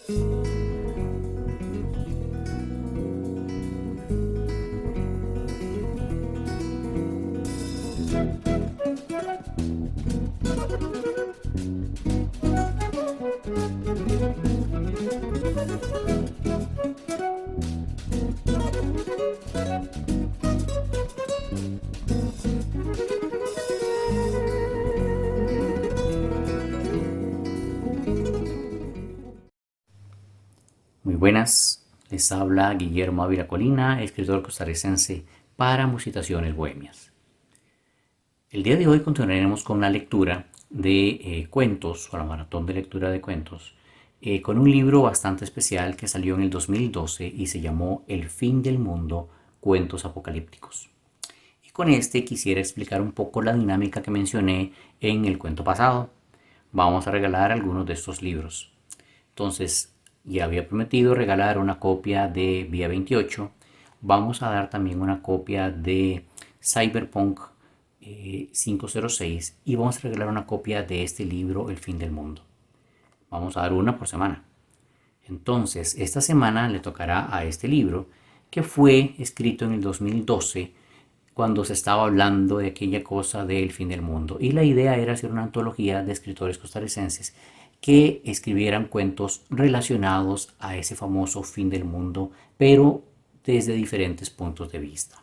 Muy buenas, les habla Guillermo Ávila Colina, escritor costarricense para Musitaciones Bohemias. El día de hoy continuaremos con la lectura de cuentos, o la maratón de lectura de cuentos, con un libro bastante especial que salió en el 2012 y se llamó El fin del mundo, cuentos apocalípticos. Y con este quisiera explicar un poco la dinámica que mencioné en el cuento pasado. Vamos a regalar algunos de estos libros. Entonces, ya había prometido regalar una copia de Vía 28. Vamos a dar también una copia de Cyberpunk 506 y vamos a regalar una copia de este libro El fin del mundo. Vamos a dar una por semana. Entonces, esta semana le tocará a este libro que fue escrito en el 2012 cuando se estaba hablando de aquella cosa del fin del mundo. Y la idea era hacer una antología de escritores costarricenses que escribieran cuentos relacionados a ese famoso fin del mundo, pero desde diferentes puntos de vista.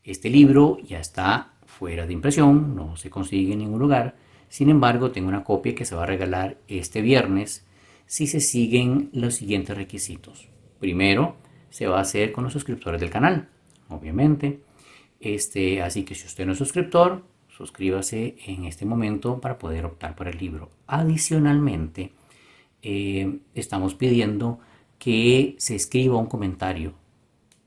Este libro ya está fuera de impresión, no se consigue en ningún lugar. Sin embargo, tengo una copia que se va a regalar este viernes si se siguen los siguientes requisitos. Primero, se va a hacer con los suscriptores del canal, obviamente. Así que si usted no es suscriptor, suscríbase en este momento para poder optar por el libro. Adicionalmente, estamos pidiendo que se escriba un comentario.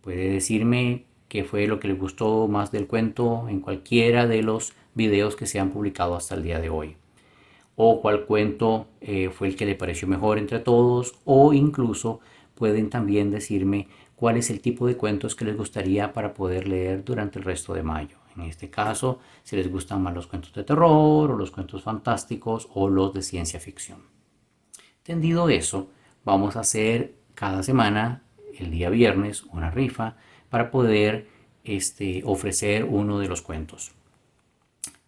Puede decirme qué fue lo que le gustó más del cuento en cualquiera de los videos que se han publicado hasta el día de hoy. O cuál cuento fue el que le pareció mejor entre todos. O incluso pueden también decirme cuál es el tipo de cuentos que les gustaría para poder leer durante el resto de mayo. En este caso, si les gustan más los cuentos de terror o los cuentos fantásticos o los de ciencia ficción. Entendido eso, vamos a hacer cada semana, el día viernes, una rifa para poder ofrecer uno de los cuentos.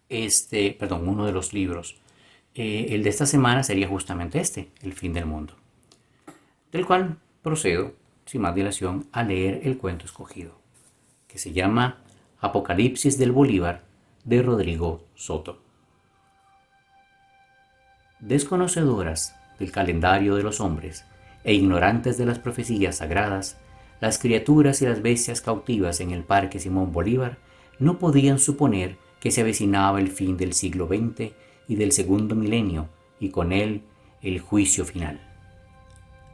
Uno de los libros. El de esta semana sería justamente El fin del mundo, del cual procedo, sin más dilación, a leer el cuento escogido, que se llama Apocalipsis del Bolívar, de Rodrigo Soto. Desconocedoras del calendario de los hombres e ignorantes de las profecías sagradas, las criaturas y las bestias cautivas en el Parque Simón Bolívar no podían suponer que se avecinaba el fin del siglo XX y del segundo milenio, y con él el juicio final.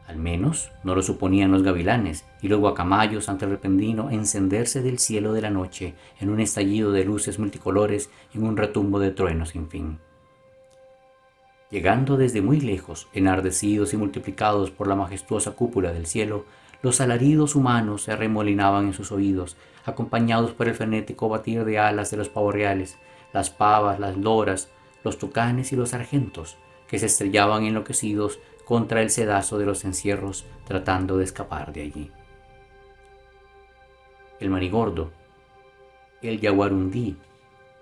Al menos no lo suponían los gavilanes y los guacamayos ante el repentino encenderse del cielo de la noche en un estallido de luces multicolores y en un retumbo de truenos sin fin. Llegando desde muy lejos, enardecidos y multiplicados por la majestuosa cúpula del cielo, los alaridos humanos se arremolinaban en sus oídos, acompañados por el frenético batir de alas de los pavos reales, las pavas, las loras, los tucanes y los sargentos, que se estrellaban enloquecidos contra el sedazo de los encierros tratando de escapar de allí. El marigordo, el yaguarundí,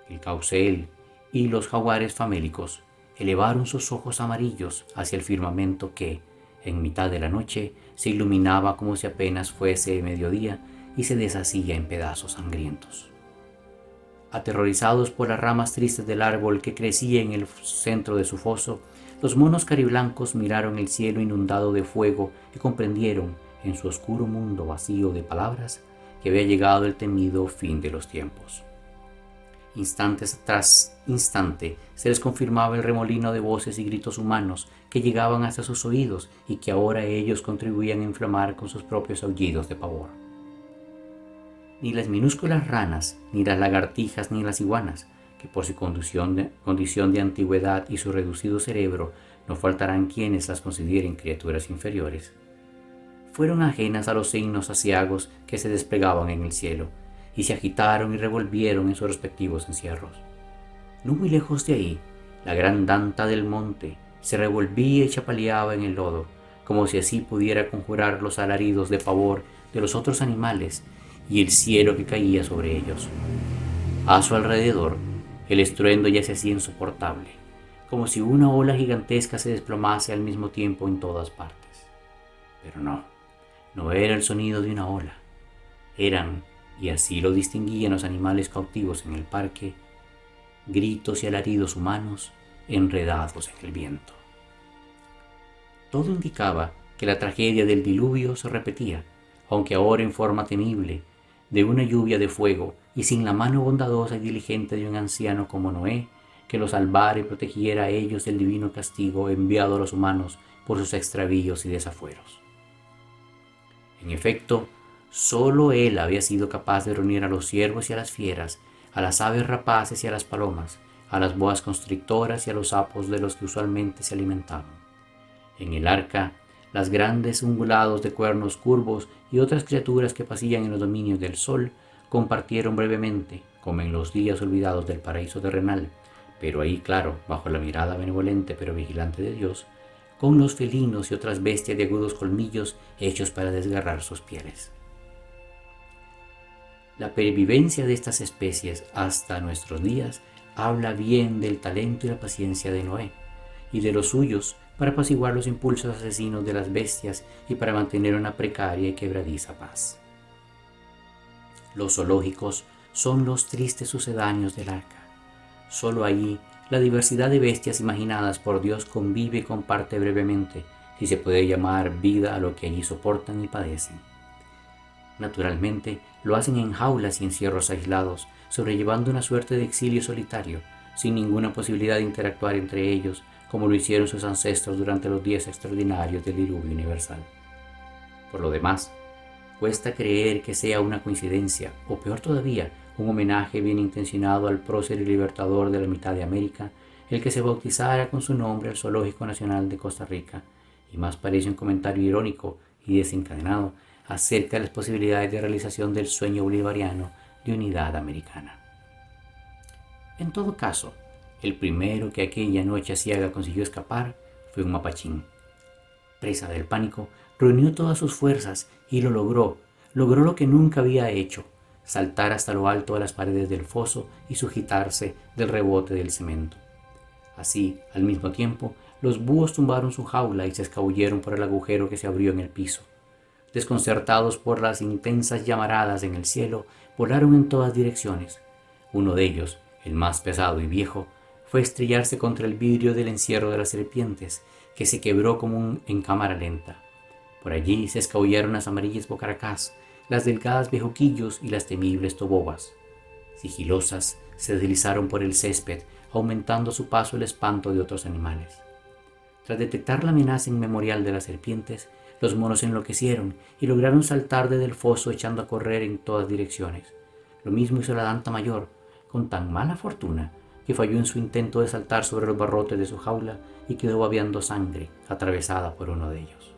el caucel y los jaguares famélicos elevaron sus ojos amarillos hacia el firmamento que, en mitad de la noche, se iluminaba como si apenas fuese mediodía y se deshacía en pedazos sangrientos. Aterrorizados por las ramas tristes del árbol que crecía en el centro de su foso, los monos cariblancos miraron el cielo inundado de fuego y comprendieron, en su oscuro mundo vacío de palabras, que había llegado el temido fin de los tiempos. Instante tras instante se les confirmaba el remolino de voces y gritos humanos que llegaban hasta sus oídos y que ahora ellos contribuían a inflamar con sus propios aullidos de pavor. Ni las minúsculas ranas, ni las lagartijas, ni las iguanas, que por su condición de antigüedad y su reducido cerebro no faltarán quienes las consideren criaturas inferiores, fueron ajenas a los signos aciagos que se desplegaban en el cielo, y se agitaron y revolvieron en sus respectivos encierros. No muy lejos de ahí, la gran danta del monte se revolvía y chapaleaba en el lodo, como si así pudiera conjurar los alaridos de pavor de los otros animales y el cielo que caía sobre ellos. A su alrededor, el estruendo ya se hacía insoportable, como si una ola gigantesca se desplomase al mismo tiempo en todas partes. Pero no era el sonido de una ola. Eran, y así lo distinguían los animales cautivos en el parque, gritos y alaridos humanos enredados en el viento. Todo indicaba que la tragedia del diluvio se repetía, aunque ahora en forma temible, de una lluvia de fuego y sin la mano bondadosa y diligente de un anciano como Noé, que los salvara y protegiera a ellos del divino castigo enviado a los humanos por sus extravíos y desafueros. En efecto, solo él había sido capaz de reunir a los ciervos y a las fieras, a las aves rapaces y a las palomas, a las boas constrictoras y a los sapos de los que usualmente se alimentaban. En el arca, las grandes ungulados de cuernos curvos y otras criaturas que pasían en los dominios del sol compartieron brevemente, como en los días olvidados del paraíso terrenal, pero ahí claro, bajo la mirada benevolente pero vigilante de Dios, con los felinos y otras bestias de agudos colmillos hechos para desgarrar sus pieles. La pervivencia de estas especies hasta nuestros días habla bien del talento y la paciencia de Noé, y de los suyos para apaciguar los impulsos asesinos de las bestias y para mantener una precaria y quebradiza paz. Los zoológicos son los tristes sucedáneos del arca. Solo allí la diversidad de bestias imaginadas por Dios convive y comparte brevemente, si se puede llamar vida a lo que allí soportan y padecen. Naturalmente, lo hacen en jaulas y encierros aislados, sobrellevando una suerte de exilio solitario, sin ninguna posibilidad de interactuar entre ellos, como lo hicieron sus ancestros durante los días extraordinarios del diluvio universal. Por lo demás, cuesta creer que sea una coincidencia, o peor todavía, un homenaje bien intencionado al prócer y libertador de la mitad de América, el que se bautizara con su nombre el Zoológico Nacional de Costa Rica, y más parece un comentario irónico y desencadenado acerca de las posibilidades de realización del sueño bolivariano de unidad americana. En todo caso, el primero que aquella noche aciaga consiguió escapar fue un mapachín. Presa del pánico, reunió todas sus fuerzas y lo logró lo que nunca había hecho, saltar hasta lo alto de las paredes del foso y sujetarse del rebote del cemento. Así, al mismo tiempo, los búhos tumbaron su jaula y se escabulleron por el agujero que se abrió en el piso. Desconcertados por las intensas llamaradas en el cielo, volaron en todas direcciones. Uno de ellos, el más pesado y viejo, fue a estrellarse contra el vidrio del encierro de las serpientes, que se quebró como en cámara lenta. Por allí se escabullaron las amarillas bocaracás, las delgadas bejuquillos y las temibles tobobas. Sigilosas se deslizaron por el césped, aumentando a su paso el espanto de otros animales. Tras detectar la amenaza inmemorial de las serpientes, los monos enloquecieron y lograron saltar desde el foso echando a correr en todas direcciones. Lo mismo hizo la danta mayor, con tan mala fortuna que falló en su intento de saltar sobre los barrotes de su jaula y quedó babeando sangre atravesada por uno de ellos.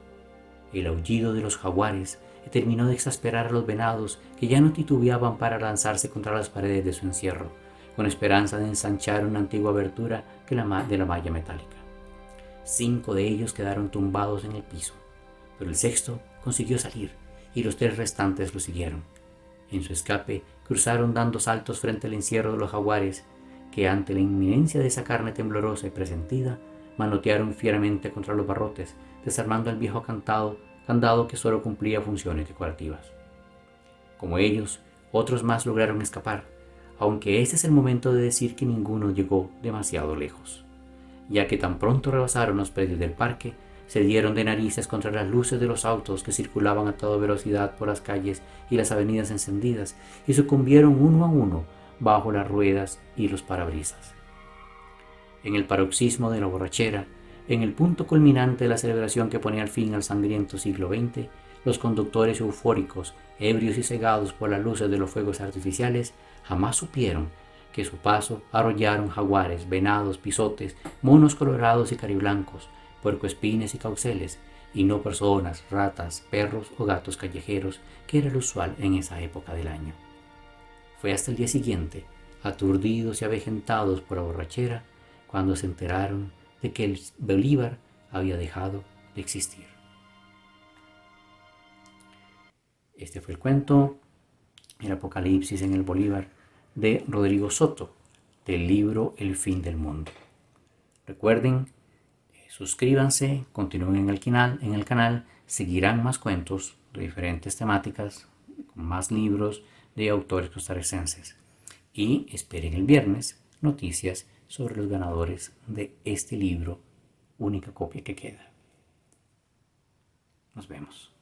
El aullido de los jaguares terminó de exasperar a los venados que ya no titubeaban para lanzarse contra las paredes de su encierro, con esperanza de ensanchar una antigua abertura de la malla metálica. 5 de ellos quedaron tumbados en el piso, pero el sexto consiguió salir y los 3 restantes lo siguieron. En su escape cruzaron dando saltos frente al encierro de los jaguares, que ante la inminencia de esa carne temblorosa y presentida, manotearon fieramente contra los barrotes, desarmando el viejo candado que solo cumplía funciones decorativas. Como ellos, otros más lograron escapar, aunque este es el momento de decir que ninguno llegó demasiado lejos, ya que tan pronto rebasaron los predios del parque, se dieron de narices contra las luces de los autos que circulaban a toda velocidad por las calles y las avenidas encendidas y sucumbieron uno a uno bajo las ruedas y los parabrisas. En el paroxismo de la borrachera, en el punto culminante de la celebración que ponía fin al sangriento siglo XX, los conductores eufóricos, ebrios y cegados por las luces de los fuegos artificiales, jamás supieron que a su paso arrollaron jaguares, venados, bisotes, monos colorados y cariblancos, puercoespines y cauceles, y no personas, ratas, perros o gatos callejeros, que era lo usual en esa época del año. Fue hasta el día siguiente, aturdidos y avejentados por la borrachera, cuando se enteraron de que el Bolívar había dejado de existir. Este fue el cuento El Apocalipsis en el Bolívar de Rodrigo Soto, del libro El fin del mundo. Recuerden, suscríbanse, continúen en el canal, seguirán más cuentos de diferentes temáticas, con más libros de autores costarricenses. Y esperen el viernes noticias sobre los ganadores de este libro, única copia que queda. Nos vemos.